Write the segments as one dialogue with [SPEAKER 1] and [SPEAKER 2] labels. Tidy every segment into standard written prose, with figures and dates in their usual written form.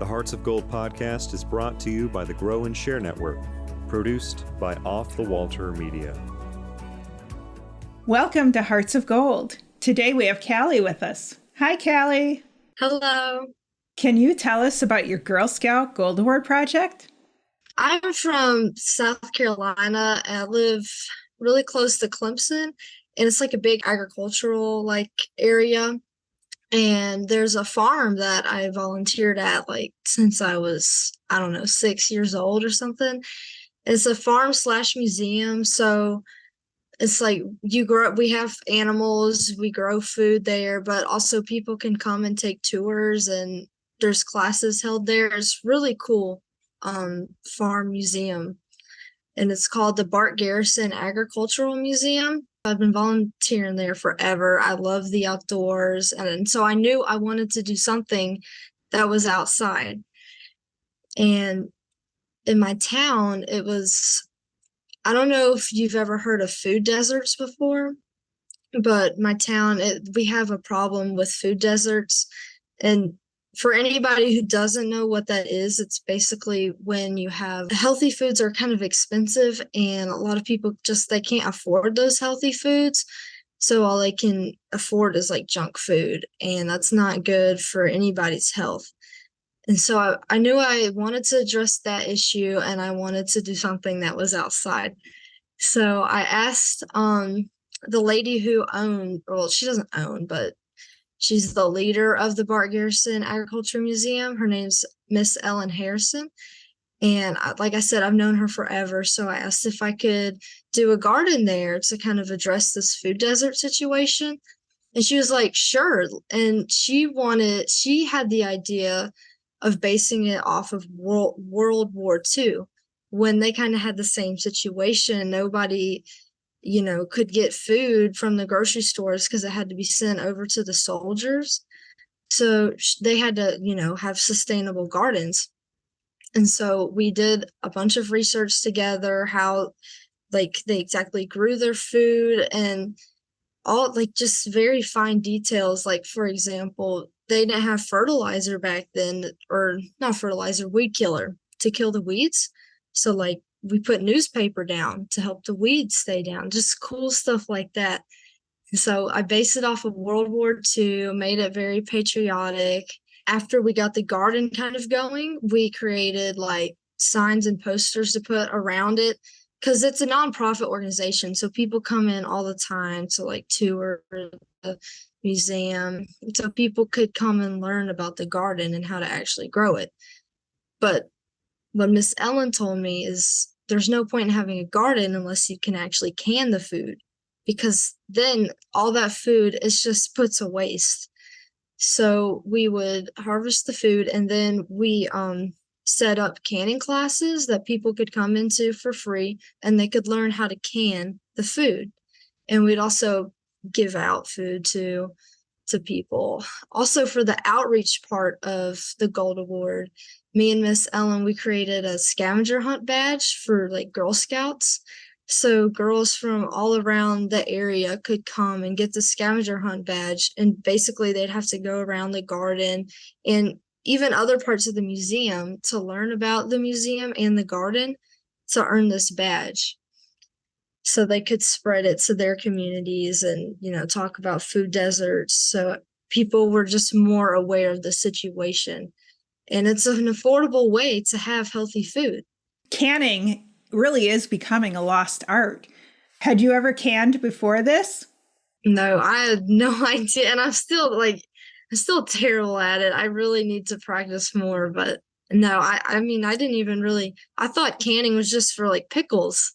[SPEAKER 1] The Hearts of Gold podcast is brought to you by the Grow and Share Network, produced by Off the Walter Media.
[SPEAKER 2] Welcome to Hearts of Gold. Today we have Callie with us. Hi, Callie.
[SPEAKER 3] Hello.
[SPEAKER 2] Can you tell us about your Girl Scout Gold Award project?
[SPEAKER 3] I'm from South Carolina, and I live really close to Clemson, and it's like a big agricultural area. And there's a farm that I volunteered at since I was, 6 years old or something. It's a farm/museum. So it's like we have animals, we grow food there, but also people can come and take tours, and there's classes held there. It's really cool farm museum. And it's called the Bart Garrison Agricultural Museum. I've been volunteering there forever. I love the outdoors. And so I knew I wanted to do something that was outside. And in my town, I don't know if you've ever heard of food deserts before, but my town, we have a problem with food deserts. And for anybody who doesn't know what that is, it's basically when you have healthy foods are kind of expensive, and a lot of people they can't afford those healthy foods. So all they can afford is junk food, and that's not good for anybody's health. And so I knew I wanted to address that issue, and I wanted to do something that was outside. So I asked the lady who she doesn't own, but she's the leader of the Bart Garrison Agricultural Museum. Her name's Miss Ellen Harrison. And like I said, I've known her forever. So I asked if I could do a garden there to kind of address this food desert situation. And she was like, sure. And she had the idea of basing it off of World War II, when they kind of had the same situation. Nobody could get food from the grocery stores because it had to be sent over to the soldiers. So they had to, have sustainable gardens. And so we did a bunch of research together, how they exactly grew their food, and all just very fine details. For example, they didn't have fertilizer back then, or not fertilizer, weed killer to kill the weeds. So we put newspaper down to help the weeds stay down, just cool stuff like that. And so I based it off of World War II, made it very patriotic. After we got the garden kind of going, we created signs and posters to put around it, because it's a nonprofit organization. So people come in all the time to tour the museum. So people could come and learn about the garden and how to actually grow it. But what Miss Ellen told me is there's no point in having a garden unless you can actually can the food, because then all that food is just puts a waste. So we would harvest the food, and then we set up canning classes that people could come into for free, and they could learn how to can the food. And we'd also give out food to people. Also, for the outreach part of the Gold Award, me and Miss Ellen, we created a scavenger hunt badge for Girl Scouts. So girls from all around the area could come and get the scavenger hunt badge, and basically they'd have to go around the garden and even other parts of the museum to learn about the museum and the garden to earn this badge. So they could spread it to their communities and, talk about food deserts. So people were just more aware of the situation. And it's an affordable way to have healthy food.
[SPEAKER 2] Canning really is becoming a lost art. Had you ever canned before this?
[SPEAKER 3] No, I had no idea. And I'm still terrible at it. I really need to practice more. But no, I didn't even really, I thought canning was just for pickles.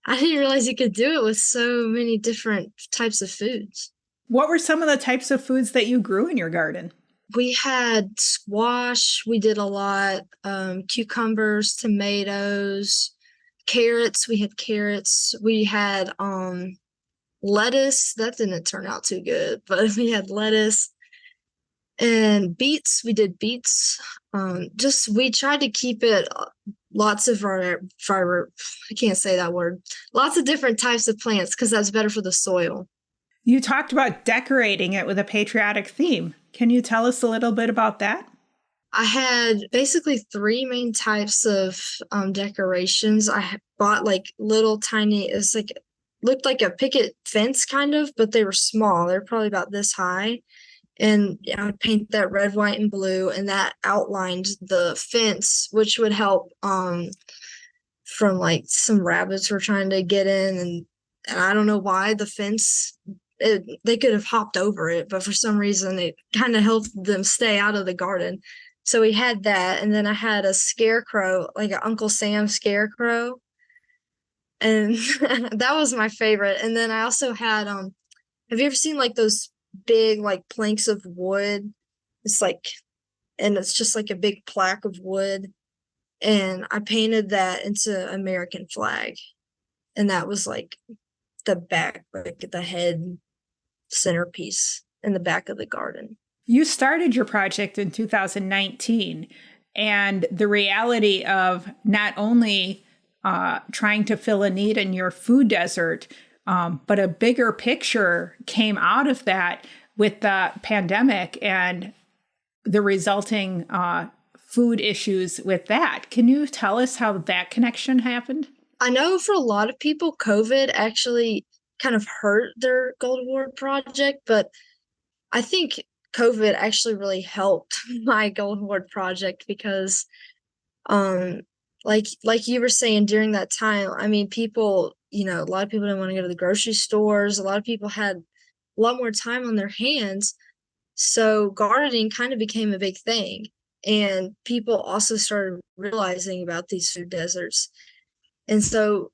[SPEAKER 3] I didn't realize you could do it with so many different types of foods.
[SPEAKER 2] What were some of the types of foods that you grew in your garden?
[SPEAKER 3] We had squash. We did a lot. Cucumbers, tomatoes, carrots. We had carrots. We had lettuce. That didn't turn out too good, but we had lettuce. And beets. We did beets. We tried to keep it lots of I can't say that word. Lots of different types of plants, because that's better for the soil.
[SPEAKER 2] You talked about decorating it with a patriotic theme. Can you tell us a little bit about that?
[SPEAKER 3] I had basically three main types of decorations. Bought like little tiny, it's like looked like a picket fence kind of, but they were small. They're probably about this high. And I would paint that red, white, and blue, and that outlined the fence, which would help from like some rabbits were trying to get in, and I don't know why the fence. They could have hopped over it, but for some reason it kind of helped them stay out of the garden. So we had that, and then I had a scarecrow, like an Uncle Sam scarecrow, and that was my favorite. And then I also had have you ever seen like those big like planks of wood? It's like, and it's just like a big plaque of wood, and I painted that into American flag, and that was like the back, like the head centerpiece in the back of the garden.
[SPEAKER 2] You started your project in 2019, and the reality of not only trying to fill a need in your food desert, but a bigger picture came out of that with the pandemic and the resulting food issues with that. Can you tell us how that connection happened?
[SPEAKER 3] I know for a lot of people, COVID actually kind of hurt their Gold Award project, but I think COVID actually really helped my Gold Award project because, um, like you were saying during that time, I mean, people, a lot of people didn't want to go to the grocery stores. A lot of people had a lot more time on their hands. So gardening kind of became a big thing. And people also started realizing about these food deserts. And so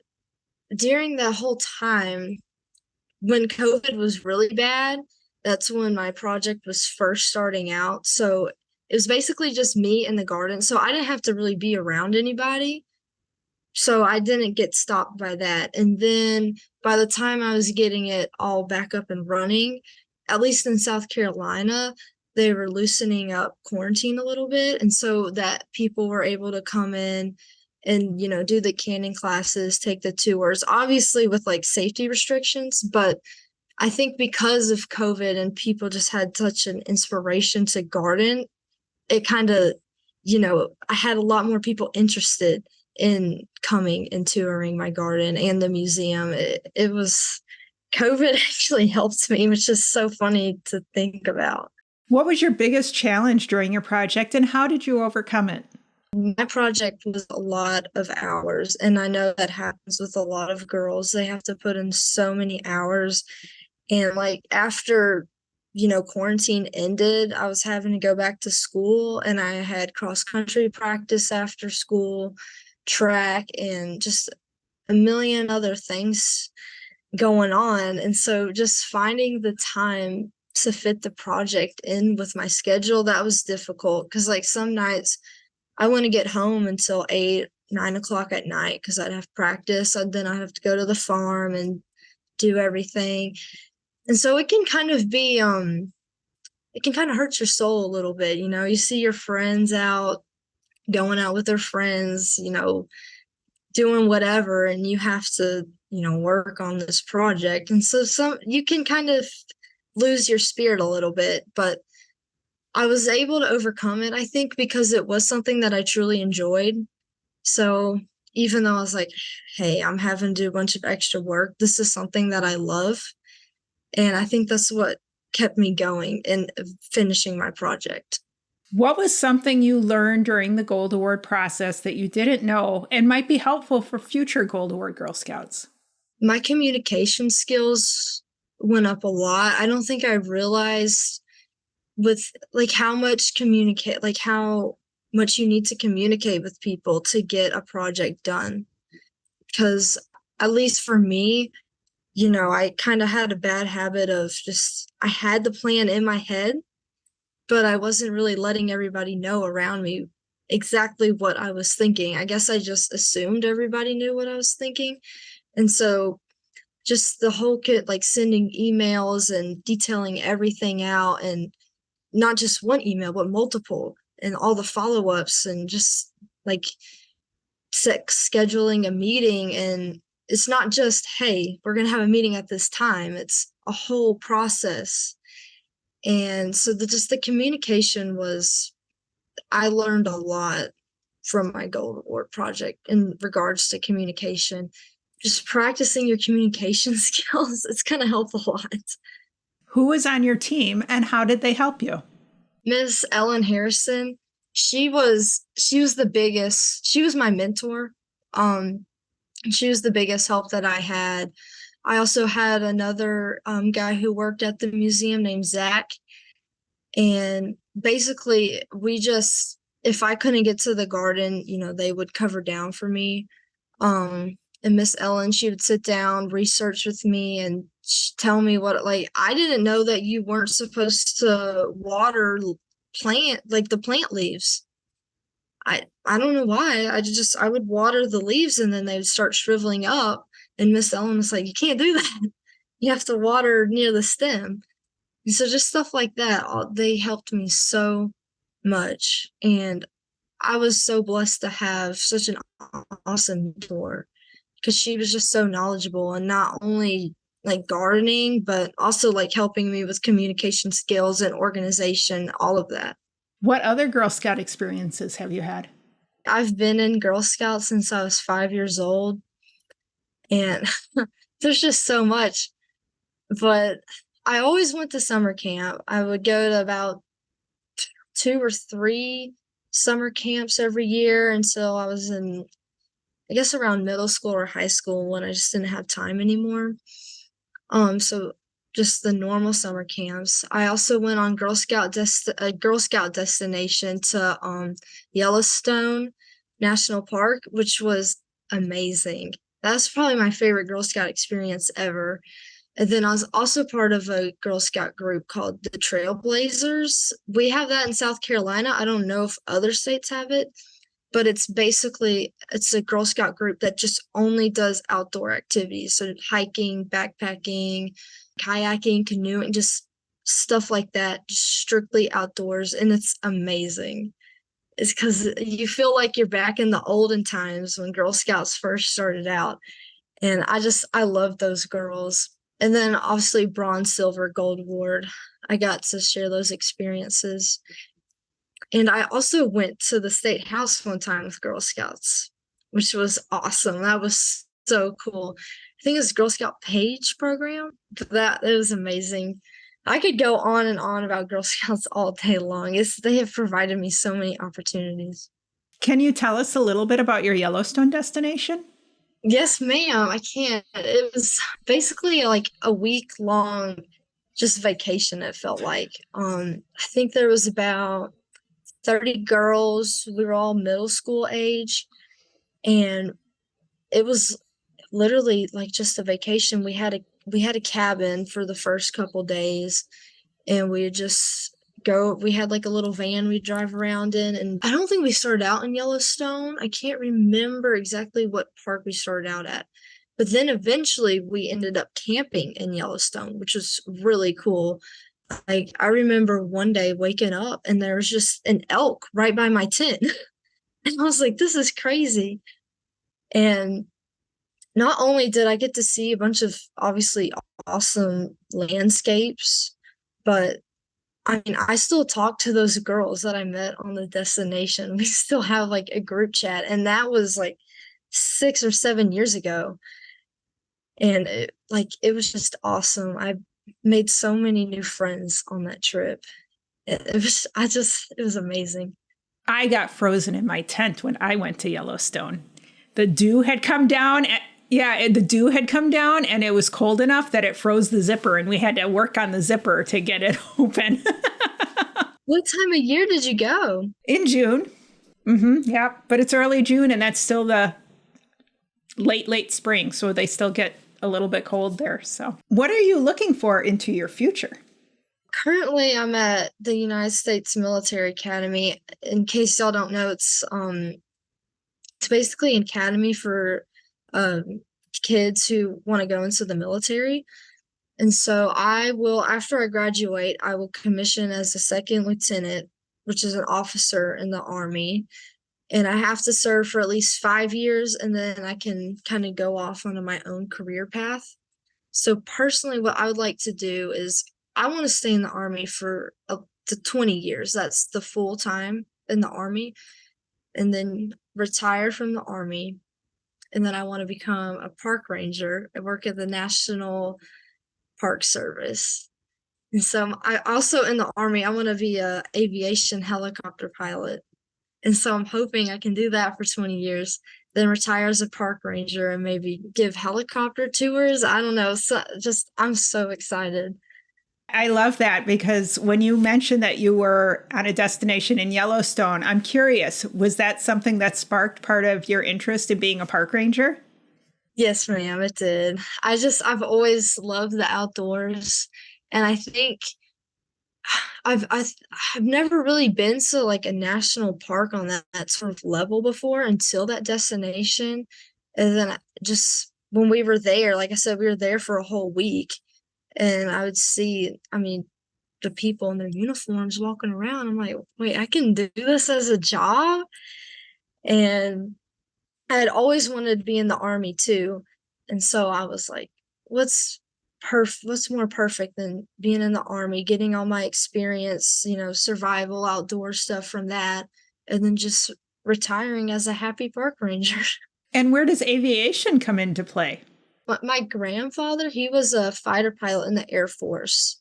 [SPEAKER 3] during that whole time, when COVID was really bad, that's when my project was first starting out. So it was basically just me in the garden. So I didn't have to really be around anybody. So I didn't get stopped by that. And then by the time I was getting it all back up and running, at least in South Carolina, they were loosening up quarantine a little bit. And so that people were able to come in and, do the canning classes, take the tours, obviously with like safety restrictions. But I think because of COVID and people just had such an inspiration to garden, it kind of, I had a lot more people interested in coming and touring my garden and the museum. It was, COVID actually helped me, which is so funny to think about.
[SPEAKER 2] What was your biggest challenge during your project, and how did you overcome it?
[SPEAKER 3] My project was a lot of hours, and I know that happens with a lot of girls. They have to put in so many hours. And like after, quarantine ended, I was having to go back to school, and I had cross country practice after school, track, and just a million other things going on. And so just finding the time to fit the project in with my schedule, that was difficult because like some nights I wouldn't get home until 8, 9 o'clock at night because I'd have practice. Then I'd have to go to the farm and do everything. And so it can kind of be, it can kind of hurt your soul a little bit. You see your friends out, going out with their friends, doing whatever, and you have to, work on this project. And so you can kind of lose your spirit a little bit, but I was able to overcome it, I think, because it was something that I truly enjoyed. So even though I was like, hey, I'm having to do a bunch of extra work, this is something that I love. And I think that's what kept me going and finishing my project.
[SPEAKER 2] What was something you learned during the Gold Award process that you didn't know and might be helpful for future Gold Award Girl Scouts?
[SPEAKER 3] My communication skills went up a lot. I don't think I realized with like how much you need to communicate with people to get a project done. Because at least for me, I kind of had a bad habit of I had the plan in my head, but I wasn't really letting everybody know around me exactly what I was thinking. I guess I just assumed everybody knew what I was thinking. And so just the whole kit, like sending emails and detailing everything out, and not just one email, but multiple, and all the follow-ups, and just like scheduling a meeting. And it's not just, hey, we're going to have a meeting at this time. It's a whole process. And so just the communication was I learned a lot from my Gold Award project in regards to communication. Just practicing your communication skills, it's going to help a lot.
[SPEAKER 2] Who was on your team and how did they help you?
[SPEAKER 3] Miss Ellen Harrison, she was the biggest, she was my mentor. She was the biggest help that I had. I also had another guy who worked at the museum named Zach. And basically, if I couldn't get to the garden, they would cover down for me. And Miss Ellen, she would sit down, research with me, and tell me like, I didn't know that you weren't supposed to water the plant leaves. I don't know why. I would water the leaves and then they would start shriveling up. And Miss Ellen was like, you can't do that. You have to water near the stem. And so just stuff like that, they helped me so much. And I was so blessed to have such an awesome mentor because she was just so knowledgeable and not only like gardening, but also like helping me with communication skills and organization, all of that.
[SPEAKER 2] What other Girl Scout experiences have you had?
[SPEAKER 3] I've been in Girl Scouts since I was 5 years old, and there's just so much. But I always went to summer camp. I would go to about 2 or 3 summer camps every year until I was in, I guess, around middle school or high school when I just didn't have time anymore. So just the normal summer camps. I also went on a Girl Scout destination to Yellowstone National Park, which was amazing. That's probably my favorite Girl Scout experience ever. And then I was also part of a Girl Scout group called the Trailblazers. We have that in South Carolina. I don't know if other states have it, but it's a Girl Scout group that just only does outdoor activities. So hiking, backpacking, kayaking, canoeing, just stuff like that, just strictly outdoors. And it's amazing. It's because you feel like you're back in the olden times when Girl Scouts first started out. And I love those girls. And then obviously bronze, silver, gold award. I got to share those experiences. And I also went to the state house one time with Girl Scouts, which was awesome. That was so cool. I think it's Girl Scout Page program. It was amazing. I could go on and on about Girl Scouts all day long. They have provided me so many opportunities.
[SPEAKER 2] Can you tell us a little bit about your Yellowstone destination?
[SPEAKER 3] Yes, ma'am, I can. It was basically like a week long just vacation, it felt like. I think there was about 30 girls. We were all middle school age, and it was literally like just a vacation. We had a cabin for the first couple days, and we would just go. We had like a little van we'd drive around in, and I don't think we started out in Yellowstone. I can't remember exactly what park we started out at. But then eventually we ended up camping in Yellowstone, which was really cool. Like I remember one day waking up and there was just an elk right by my tent. And I was like, this is crazy. And not only did I get to see a bunch of obviously awesome landscapes, but I mean, I still talk to those girls that I met on the destination. We still have like a group chat, and that was like 6 or 7 years ago. And it was just awesome. I made so many new friends on that trip. It was amazing.
[SPEAKER 2] I got frozen in my tent when I went to Yellowstone. The dew had come down. The dew had come down and it was cold enough that it froze the zipper and we had to work on the zipper to get it open.
[SPEAKER 3] What time of year did you go?
[SPEAKER 2] In June. Yeah, but it's early June and that's still the late spring. So they still get a little bit cold there. So what are you looking for into your future?
[SPEAKER 3] Currently, I'm at the United States Military Academy. In case y'all don't know, it's basically an academy for kids who want to go into the military. And so after I graduate, I will commission as a second lieutenant, which is an officer in the Army. And I have to serve for at least 5 years, and then I can kind of go off onto my own career path. So personally, what I would like to do is I want to stay in the Army for up to 20 years. That's the full time. in the Army and then retire from the Army. And then I want to become a park ranger. I work at the National Park Service. And so I also in the Army, I want to be a aviation helicopter pilot. And so I'm hoping I can do that for 20 years, then retire as a park ranger and maybe give helicopter tours. I don't know. So just, I'm so excited.
[SPEAKER 2] I love that because when you mentioned that you were on a destination in Yellowstone, I'm curious, was that something that sparked part of your interest in being a park ranger?
[SPEAKER 3] Yes, ma'am, it did. I've always loved the outdoors. And I think I've never really been to like a national park on that sort of level before until that destination. And then just when we were there, like I said, we were there for a whole week, and I would see, I mean, the people in their uniforms walking around. I'm like, wait, I can do this as a job? And I had always wanted to be in the Army too. And so I was like, what's more perfect than being in the Army, getting all my experience, survival, outdoor stuff from that, and then just retiring as a happy park ranger.
[SPEAKER 2] And where does aviation come into play?
[SPEAKER 3] But my grandfather, he was a fighter pilot in the Air Force.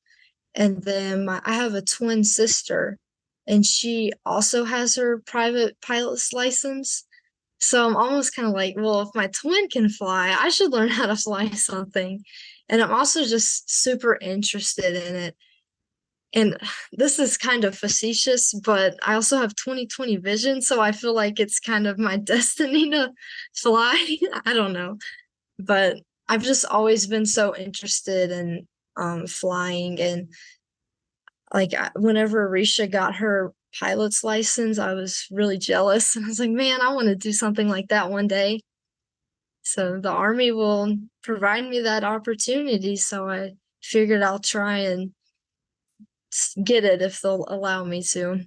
[SPEAKER 3] And then I have a twin sister, and she also has her private pilot's license. So I'm almost kind of like, well, if my twin can fly, I should learn how to fly something. And I'm also just super interested in it. And this is kind of facetious, but I also have 20/20 vision. So I feel like it's kind of my destiny to fly. I don't know. But I've just always been so interested in flying. And like whenever Arisha got her pilot's license, I was really jealous. And I was like, man, I want to do something like that one day. So the Army will provide me that opportunity. So I figured I'll try and get it if they'll allow me to.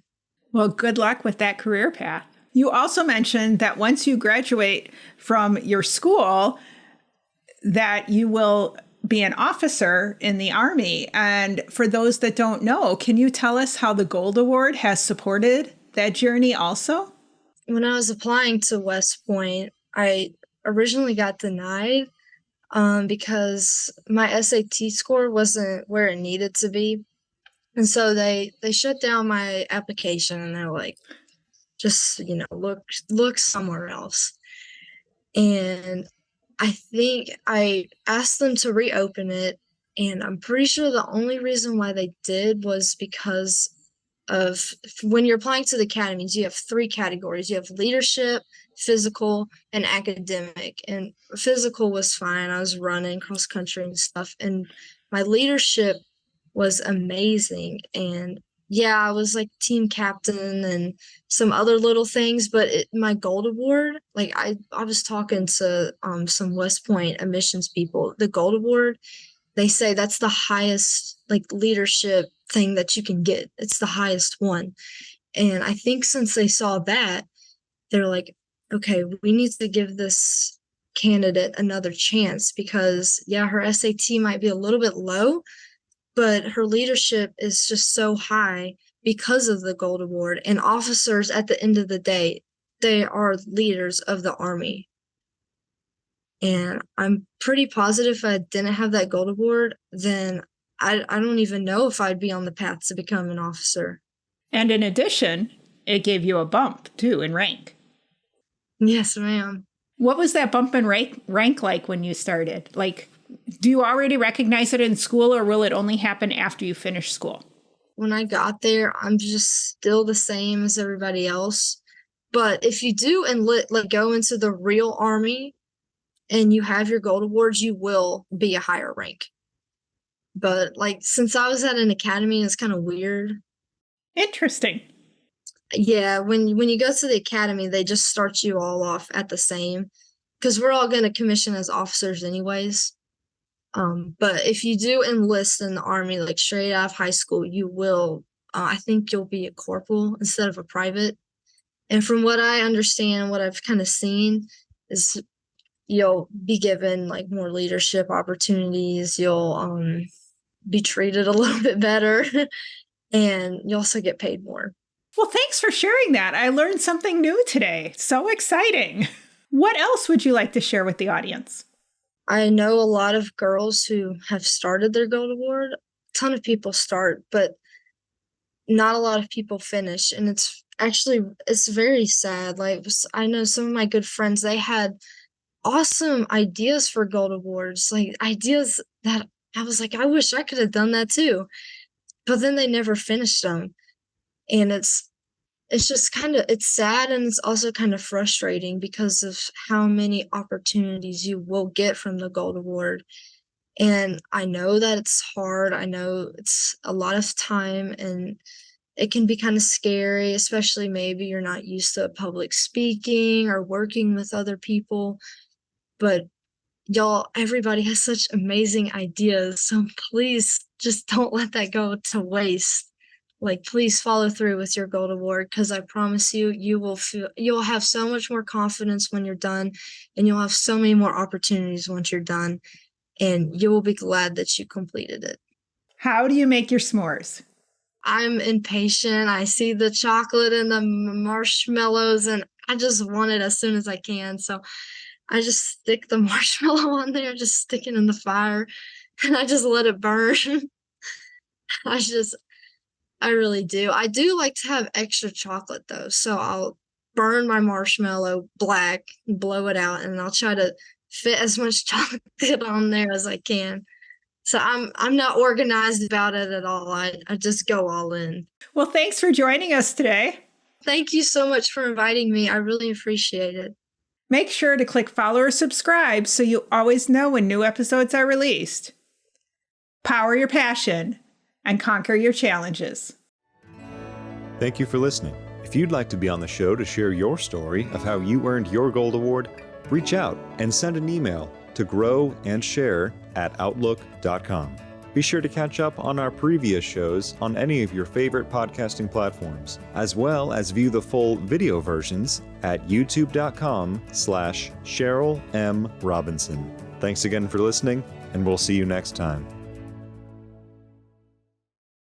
[SPEAKER 2] Well, good luck with that career path. You also mentioned that once you graduate from your school, that you will be an officer in the Army. And for those that don't know, can you tell us how the Gold Award has supported that journey also?
[SPEAKER 3] When I was applying to West Point, I originally got denied because my SAT score wasn't where it needed to be. And so they shut down my application, and they're like, just, look somewhere else. And I think I asked them to reopen it, and I'm pretty sure the only reason why they did was because of when you're applying to the academies, you have 3 categories. You have leadership, physical, and academic. And physical was fine. I was running cross country and stuff. And my leadership was amazing. And yeah, I was like team captain and some other little things, but my gold award, like I was talking to some West Point admissions people. The gold award, they say that's the highest like leadership thing that you can get. It's the highest one. And I think since they saw that, they're like, okay, we need to give this candidate another chance because yeah, her SAT might be a little bit low, but her leadership is just so high because of the gold award. And officers at the end of the day, they are leaders of the Army. And I'm pretty positive if I didn't have that gold award, then I don't even know if I'd be on the path to become an officer.
[SPEAKER 2] And in addition, it gave you a bump too in rank.
[SPEAKER 3] Yes, ma'am.
[SPEAKER 2] What was that bump in rank like when you started? Like, do you already recognize it in school, or will it only happen after you finish school?
[SPEAKER 3] When I got there, I'm just still the same as everybody else. But if you do and go into the real Army and you have your gold awards, you will be a higher rank. But like since I was at an academy, it's kind of weird.
[SPEAKER 2] Interesting.
[SPEAKER 3] Yeah, when you go to the academy, they just start you all off at the same because we're all going to commission as officers anyways. But if you do enlist in the Army, like straight out of high school, you will, I think you'll be a corporal instead of a private. And from what I understand, what I've kind of seen is you'll be given like more leadership opportunities. You'll be treated a little bit better and you also get paid more.
[SPEAKER 2] Well, thanks for sharing that. I learned something new today. So exciting. What else would you like to share with the audience?
[SPEAKER 3] I know a lot of girls who have started their Gold Award. A ton of people start, but not a lot of people finish. And it's very sad. Like, I know some of my good friends, they had awesome ideas for Gold Awards, like ideas that I was like, I wish I could have done that too. But then they never finished them. And it's just it's sad, and it's also kind of frustrating because of how many opportunities you will get from the Gold Award. And I know that it's hard. I know it's a lot of time, and it can be kind of scary, especially maybe you're not used to public speaking or working with other people. But y'all, everybody has such amazing ideas. So please just don't let that go to waste. Like, please follow through with your Gold Award, because I promise you, you'll have so much more confidence when you're done, and you'll have so many more opportunities once you're done, and you will be glad that you completed it.
[SPEAKER 2] How do you make your s'mores?
[SPEAKER 3] I'm impatient. I see the chocolate and the marshmallows, and I just want it as soon as I can. So I just stick the marshmallow on there, just stick it in the fire, and I just let it burn. I really do. I do like to have extra chocolate though. So I'll burn my marshmallow black, blow it out, and I'll try to fit as much chocolate on there as I can. So I'm not organized about it at all. I just go all in.
[SPEAKER 2] Well, thanks for joining us today.
[SPEAKER 3] Thank you so much for inviting me. I really appreciate it.
[SPEAKER 2] Make sure to click follow or subscribe so you always know when new episodes are released. Power your passion and conquer your challenges.
[SPEAKER 1] Thank you for listening. If you'd like to be on the show to share your story of how you earned your Gold Award, reach out and send an email to grow&share@outlook.com. Be sure to catch up on our previous shows on any of your favorite podcasting platforms, as well as view the full video versions at youtube.com/Cheryl M. Robinson. Thanks again for listening, and we'll see you next time.